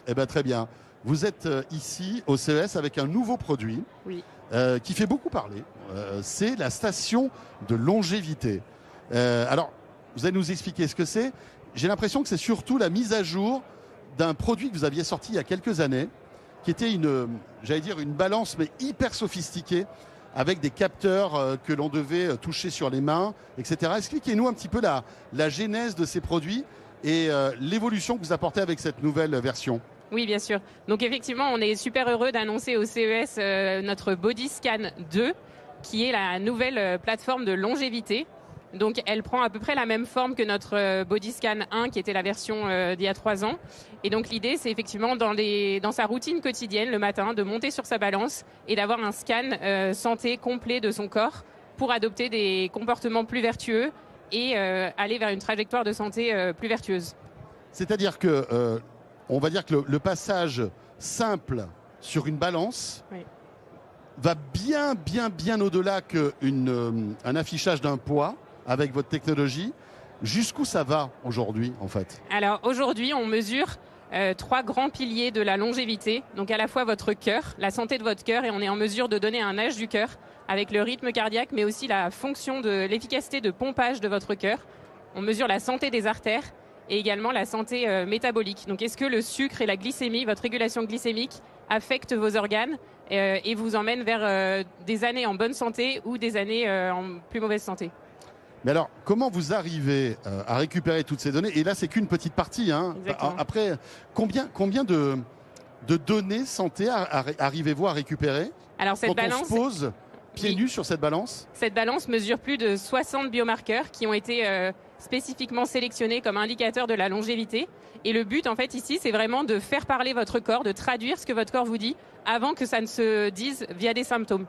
Eh ben, très bien. Vous êtes ici au CES avec un nouveau produit Oui. qui fait beaucoup parler. C'est la station de longévité. Alors, vous allez nous expliquer ce que c'est. J'ai l'impression que c'est surtout la mise à jour d'un produit que vous aviez sorti il y a quelques années, qui était j'allais dire une balance, mais hyper sophistiquée, avec des capteurs que l'on devait toucher sur les mains, etc. Expliquez-nous un petit peu la genèse de ces produits et l'évolution que vous apportez avec cette nouvelle version. Oui, bien sûr. Donc effectivement, on est super heureux d'annoncer au CES notre Bodyscan 2, qui est la nouvelle plateforme de longévité. Donc elle prend à peu près la même forme que notre Bodyscan 1, qui était la version d'il y a 3 ans. Et donc l'idée, c'est effectivement dans sa routine quotidienne, le matin, de monter sur sa balance et d'avoir un scan santé complet de son corps pour adopter des comportements plus vertueux et aller vers une trajectoire de santé plus vertueuse. C'est-à-dire que, on va dire que le passage simple sur une balance Oui. va bien au-delà qu'un affichage d'un poids avec votre technologie. Jusqu'où ça va aujourd'hui, en fait? Alors aujourd'hui, on mesure 3 grands piliers de la longévité. Donc à la fois votre cœur, la santé de votre cœur, et on est en mesure de donner un âge du cœur avec le rythme cardiaque, mais aussi la fonction de l'efficacité de pompage de votre cœur. On mesure la santé des artères et également la santé métabolique. Donc est-ce que le sucre et la glycémie, votre régulation glycémique, affectent vos organes et vous emmènent vers des années en bonne santé ou des années en plus mauvaise santé? Mais alors, comment vous arrivez à récupérer toutes ces données? Et là, c'est qu'une petite partie. Hein. Après, combien de données santé arrivez-vous à récupérer Alors, cette balance, on se pose pieds nus sur cette balance? Cette balance mesure plus de 60 biomarqueurs qui ont été spécifiquement sélectionnés comme indicateurs de la longévité. Et le but, en fait, ici, c'est vraiment de faire parler votre corps, de traduire ce que votre corps vous dit avant que ça ne se dise via des symptômes.